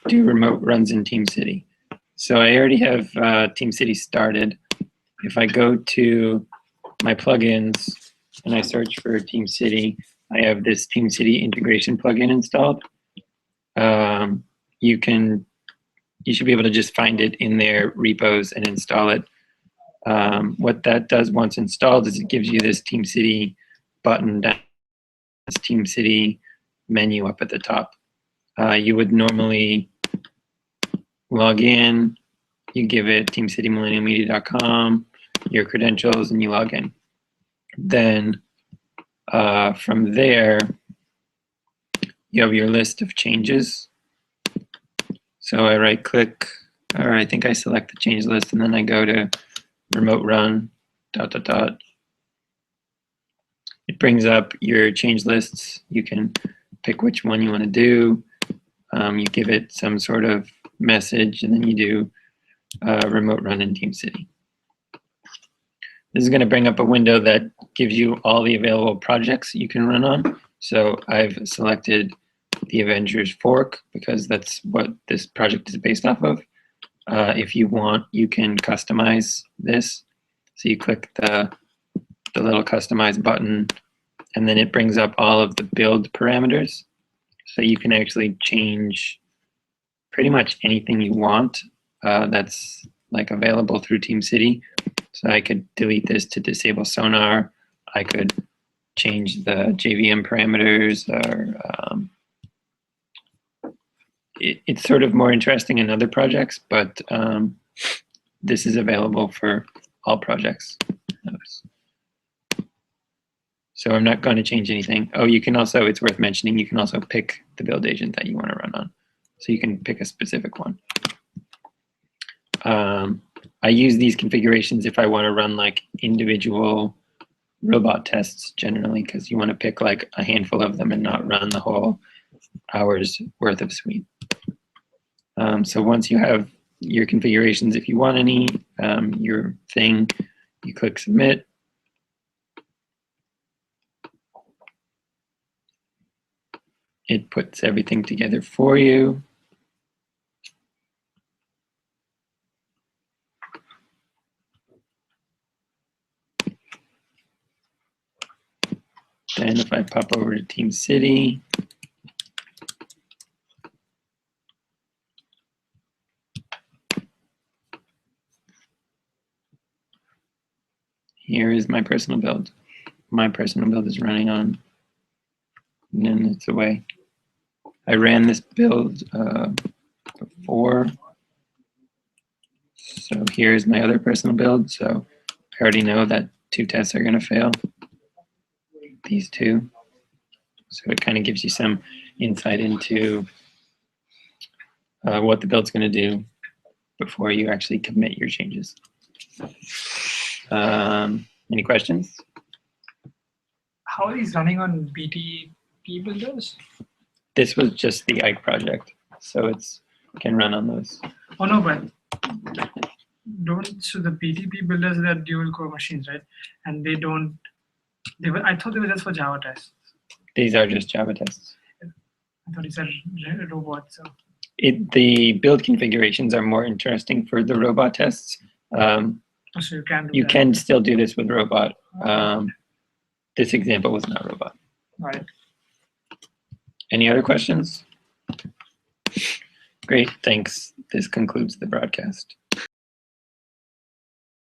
do remote runs in TeamCity. So I already have TeamCity started. If I go to my plugins and I search for TeamCity, I have this TeamCity integration plugin installed. You should be able to just find it in their repos and install it. What that does once installed is it gives you this TeamCity button down, this TeamCity menu up at the top. You would normally log in, you give it teamcitymillennialmedia.com, your credentials, and you log in. Then from there, you have your list of changes. So I right click, or I think I select the change list, and then I go to remote run, ... It brings up your change lists. You can pick which one you want to do. You give it some sort of message, and then you do remote run in TeamCity. This is going to bring up a window that gives you all the available projects you can run on. So I've selected the Avengers fork because that's what this project is based off of. If you want, you can customize this. So you click the little customize button, and then it brings up all of the build parameters. So you can actually change pretty much anything you want that's like available through TeamCity. So I could delete this to disable sonar. I could change the JVM parameters, or it's sort of more interesting in other projects, but this is available for all projects. So I'm not going to change anything. Oh, you can also, it's worth mentioning, you can also pick the build agent that you want to run on. So you can pick a specific one. I use these configurations if I want to run like individual robot tests generally, because you want to pick like a handful of them and not run the whole hour's worth of suite. So once you have your configurations, if you want any, your thing, you click submit. It puts everything together for you. Then if I pop over to TeamCity, here is my personal build. My personal build is running on, and then it's away. I ran this build before. So here's my other personal build. So I already know that 2 tests are going to fail. These 2. So it kind of gives you some insight into what the build's going to do before you actually commit your changes. Any questions? How are these running on BTP builders? This was just the Ike project, so it can run on those. Oh no, but so the BTP builders, they're dual core machines, right? And they don't. I thought they were just for Java tests. These are just Java tests. I thought it's a robot. So the build configurations are more interesting for the robot tests. so you can still do this with robot. This example was not robot. Right. Any other questions? Great, thanks. This concludes the broadcast.